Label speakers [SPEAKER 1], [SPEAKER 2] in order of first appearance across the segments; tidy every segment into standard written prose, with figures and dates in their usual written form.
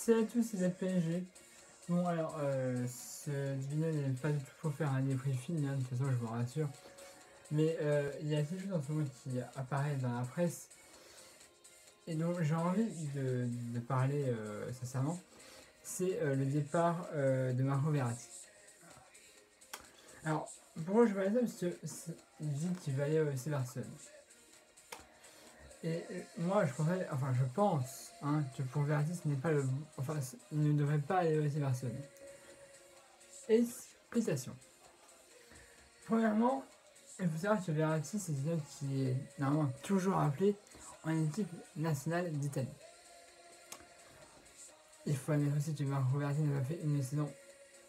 [SPEAKER 1] Salut à tous, c'est ZPG. Bon alors, ce vidéo n'est pas du tout pour faire un débriefing, hein, de toute façon je vous rassure. Mais il y a quelque chose en ce moment qui apparaît dans la presse et dont j'ai envie de parler sincèrement. C'est le départ de Marco Verratti. Alors, pourquoi je parle de ça? Parce que il dit qu'il va aller au FC Barcelone. Et moi je pense hein, que pour Verratti ce n'est pas le... Enfin, il ne devrait pas aller au FC Barcelone. Explication. Premièrement, il faut savoir que Verratti, c'est quelqu'un qui est normalement toujours appelé en équipe nationale d'Italie. Il faut admettre aussi que Marco Verratti nous a fait une saison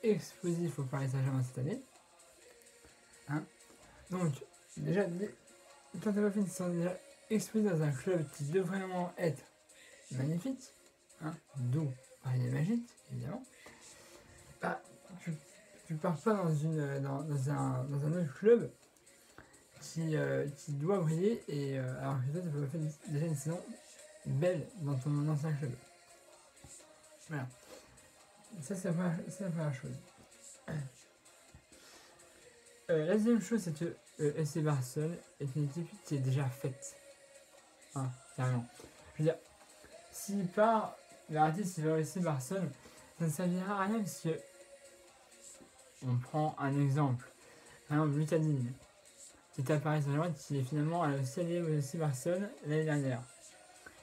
[SPEAKER 1] explosive au Paris Saint-Germain cette année. Hein, donc, déjà, quand tu as fait une saison déjà explosive dans un club qui devrait vraiment être magnifique, hein, d'où Paris est magique, évidemment, bah, tu pars pas dans un autre club qui doit briller et alors que toi tu peux faire déjà une saison belle dans ton ancien club. Voilà. Ça c'est la première chose. La deuxième chose c'est que FC Barcelone est une équipe qui est déjà faite. Hein, carrément. Je veux dire, s'il part, Verratti s'il va au FC Barcelone, ça ne servira à rien parce que on prend un exemple. Par exemple, Lucas Digne, qui était à Paris Saint-Germain, qui est finalement aussi allé au FC Barcelone l'année dernière.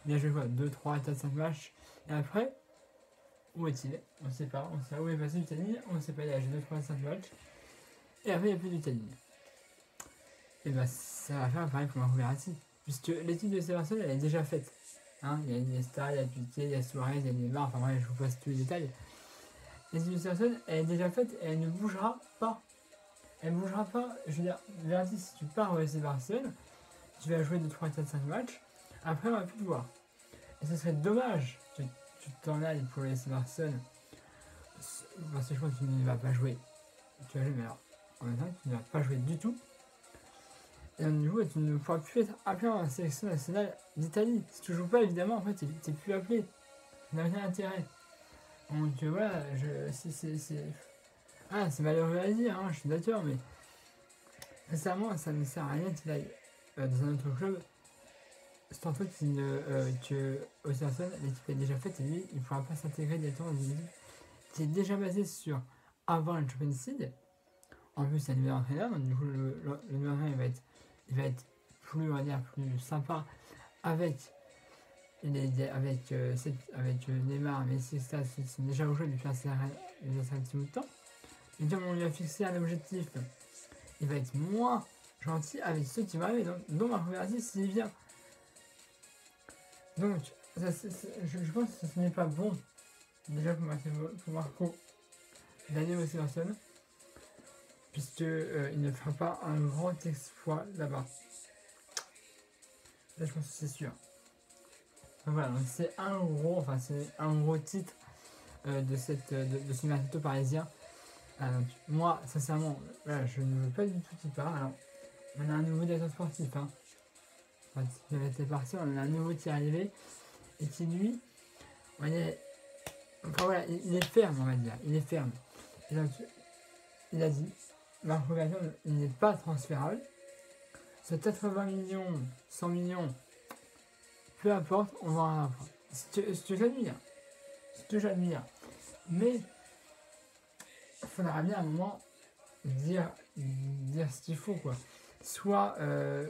[SPEAKER 1] Il a joué quoi 2, 3, 4, 5 matchs. Et après, où est-il? On ne sait pas. On sait où est passé Lucas Digne. On ne sait pas. Il a joué 2, 3, 5 matchs. Et après, il n'y a plus Lucas Digne. Et bah, ça va faire pareil pour Marco Verratti. Puisque l'équipe de FC Barcelone, elle est déjà faite. Hein, il y a Iniesta, il y a Piqué, il y a Suarez, il y a Neymar. Enfin bref, je vous passe tous les détails. L'équipe de FC Barcelone, elle est déjà faite et elle ne bougera pas. Elle ne bougera pas. Je veux dire, Verratti, si tu pars au FC Barcelone, tu vas jouer 2, 3, 4, 5 matchs. Après, on va plus te voir. Et ce serait dommage que tu t'en ailles pour le FC Barcelone. Parce que je pense que tu ne vas pas jouer. Tu vas jouer, mais alors, en même temps, tu ne vas pas jouer du tout. Et donc, du coup, tu ne pourras plus être appelé en sélection nationale d'Italie. Si tu joues pas, évidemment, en fait, tu n'es plus appelé. Ça n'a rien d'intérêt. Donc voilà, c'est malheureux à dire, hein, je suis d'accord, mais sincèrement, ça ne sert à rien qu'il aille dans un autre club. C'est un truc que Osterson, l'équipe est déjà faite et lui, il ne pourra pas s'intégrer directement dans une équipe qui est déjà basée sur avant le Champions League. En plus, il y a un nouvel entraîneur, donc du coup, le nouvel entraîneur il va être plus, on va dire, plus sympa avec Neymar, Messi, etc. Qui sont déjà au jeu depuis un petit bout de temps. Et comme on lui a fixé un objectif, il va être moins gentil avec ceux qui vont arriver, dont Marco Verratti s'il vient. Donc, je pense que ce n'est pas bon, déjà pour Marco, d'aller au FC Barcelone, puisqu'il ne fera pas un grand exploit là-bas. Là, je pense que c'est sûr. Donc voilà, c'est un gros titre de ce mercato parisien. Donc, moi, sincèrement, voilà, je ne veux pas du tout qu'il part. Alors, on a un nouveau directeur sportif, hein. Enfin, il avait été parti, on a un nouveau qui est arrivé. Et qui lui, il est ferme, on va dire, il est ferme. Et donc, il a dit, Marco Verratti, il n'est pas transférable. C'est 80 millions, 100 millions, peu importe, on va en apprendre. Ce que j'admire. Mais, il faudra bien à un moment dire ce qu'il faut, quoi. Soit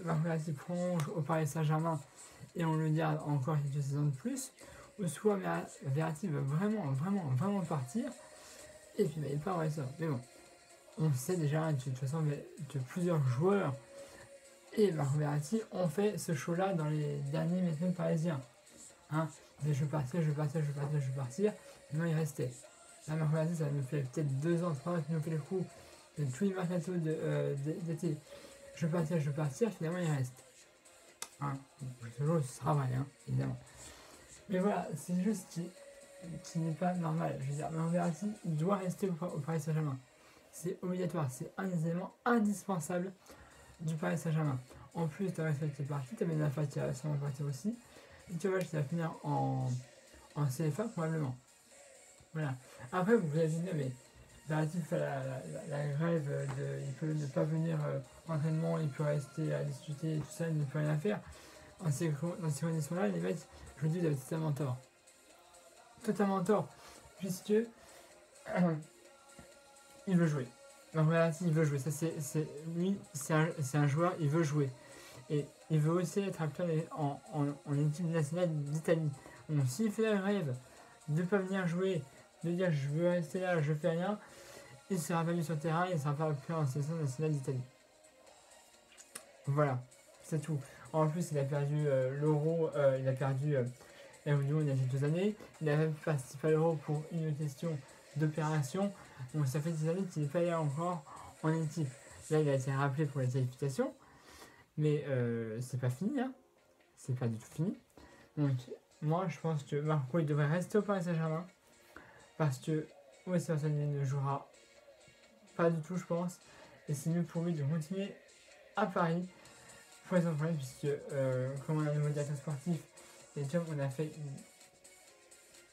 [SPEAKER 1] Marco Verratti prolonge au Paris Saint-Germain et on le garde encore quelques saisons de plus, ou soit Verratti veut vraiment partir, et puis il part ouais ça. Mais bon, on sait déjà de toute façon que plusieurs joueurs et Marco Verratti ont fait ce show-là dans les derniers méthodes parisiens. Hein, je vais partir, maintenant il restait. Là, Marco Verratti, ça nous fait peut-être 2 ans, 3 ans qu'il nous fait le coup de tous les mercatos d'été. Je vais partir, finalement il reste. Hein, toujours ce sera vrai, hein, évidemment. Mais voilà, c'est juste qui n'est pas normal. Je veux dire, Marco Verratti doit rester au Paris Saint-Germain. C'est obligatoire, c'est un des éléments indispensables du Paris Saint-Germain. En plus, tu as Rashford qui est parti, tu as Ben qui va sûrement partir aussi. Et tu vois, qui va finir en CFA probablement. Voilà. Après, vous allez dire, mais Verratti fait la grève, il peut ne pas venir en entraînement, il peut rester à discuter et tout ça, il ne peut rien faire. Dans ces conditions-là, les mecs, je vous dis, vous avez totalement tort. Totalement tort. Puisque il veut jouer. Donc Verratti, il veut jouer. Ça, lui, c'est un joueur, il veut jouer. Et il veut aussi être appelé en équipe nationale d'Italie. Donc s'il fait la grève de ne pas venir jouer, de dire je veux rester là, je fais rien, il sera pas mis sur le terrain, il sera pas appelé en sélection nationale d'Italie. Voilà, c'est tout. En plus, il a perdu l'Euro, il a perdu la Coupe du Monde il y a quelques années. Il a même participé à l'Euro pour une question d'opération. Donc ça fait des années qu'il n'est pas allé encore en équipe. Là, il a été rappelé pour les qualifications. Mais c'est pas fini, hein. C'est pas du tout fini. Donc, moi, je pense que Marco, il devrait rester au Paris Saint-Germain. Parce que Wesley ne jouera pas du tout, je pense. Et c'est mieux pour lui de continuer à Paris. Pour les problème, puisque comme on a un nouveau directeur sportif, et déjà on a fait une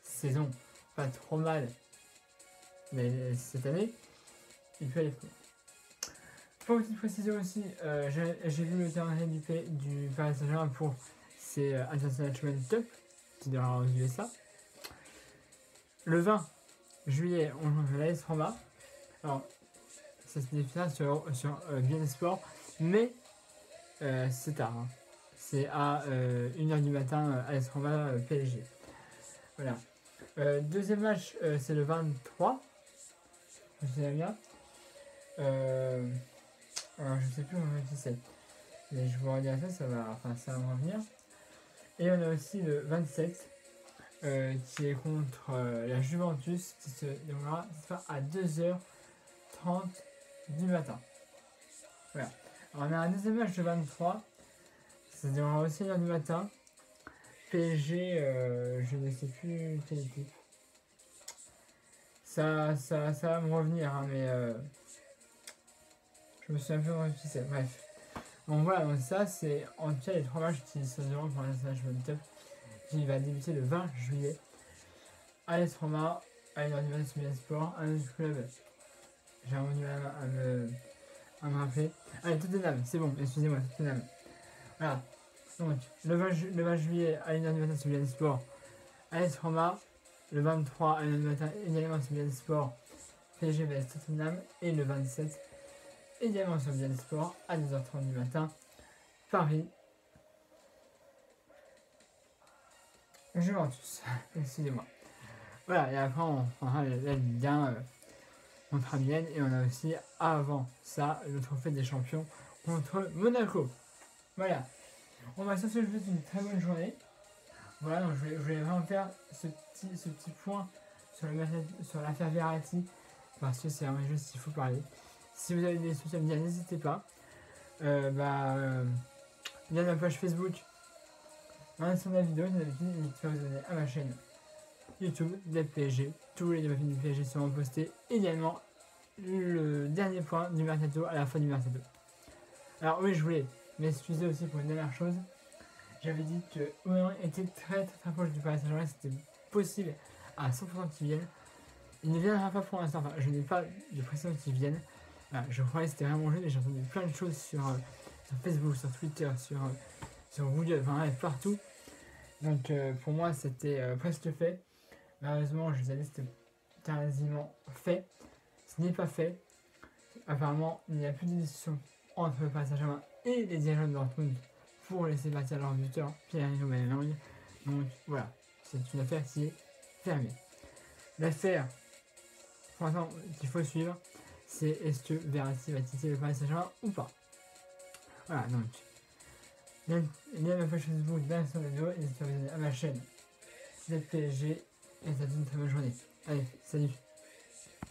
[SPEAKER 1] saison pas trop mal cette année, il peut aller plus loin. Pour une petite précision aussi, j'ai vu le terrain du Paris Saint-Germain pour ces International Challenge Cup qui devra aux USA. Le 20 juillet, on joue à l'AS Roma. Alors, ça se définira sur BN Sport, mais c'est tard. Hein. C'est à 1h du matin, AS Roma PSG. Voilà. Deuxième match, c'est le 23. Je sais bien. Alors, je sais plus qui c'est. Mais je vous redis ça va me revenir. Et on a aussi le 27 qui est contre la Juventus qui se déroulera à 2h30 du matin. Voilà. Alors, on a un deuxième match de 23. Ça se déroulera aussi à 1h du matin. PSG, je ne sais plus quelle équipe. Ça va me revenir, hein, mais je me souviens un peu de qui c'est. Bref. Donc voilà, donc ça c'est en tout cas les 3 matchs qui se déroulent pour l'International Challenge Cup qui va débuter le 20 juillet. AS Roma, à 1h du matin sur BN Sport, un autre club. J'ai un du mal à me rappeler. Allez, Tottenham, c'est bon, excusez-moi, Tottenham. Voilà. Donc, le 20 juillet à 1h du matin sur BN Sport, AS Roma. Le 23 à 1h du matin, également sur BN Sport, PSG vs Tottenham. Et le 27, également sur BN Sport, à 2h30 du matin, Paris. Juventus, excusez-moi. Voilà, et après on prendra la Ligue 1 contre Amiens. Et on a aussi, avant ça, le trophée des champions contre Monaco. Voilà. On va sur ce, je vous souhaite une très bonne journée. Voilà, donc je voulais vraiment faire ce petit point sur l'affaire Verratti, parce que c'est vraiment juste qu'il faut parler. Si vous avez des choses à me dire, n'hésitez pas. Il y a ma page Facebook. En dessous de la vidéo, n'hésitez pas à vous abonner à ma chaîne YouTube des PSG. Tous les débriefs du PSG seront postés. Également, le dernier point du mercato à la fin du mercato. Alors oui, je voulais m'excuser aussi pour une dernière chose. J'avais dit que Aubameyang était très proche du Paris Saint-Germain, c'était possible à 100% qu'il vienne. Il ne viendra pas pour l'instant, enfin je n'ai pas de pression qu'il vienne. Voilà, je croyais que c'était vraiment juste, mais j'ai entendu plein de choses sur Facebook, sur Twitter, sur Google, enfin bref, partout. Donc pour moi c'était presque fait. Malheureusement je vous ai dit que c'était quasiment fait. Ce n'est pas fait. Apparemment il n'y a plus de discussion entre le Paris Saint-Germain et les dirigeants de Dortmund pour laisser partir leur buteur Pierre-Emerick Aubameyang. Donc voilà, c'est une affaire qui est fermée. L'affaire, pour l'instant, qu'il faut suivre, c'est est-ce que Verratti va quitter le Paris Saint-Germain ou pas. Voilà, donc il y a ma page Facebook dans la vidéo, n'hésitez pas à vous abonner à ma chaîne. C'est PSG et ça dit une très bonne journée. Allez, salut.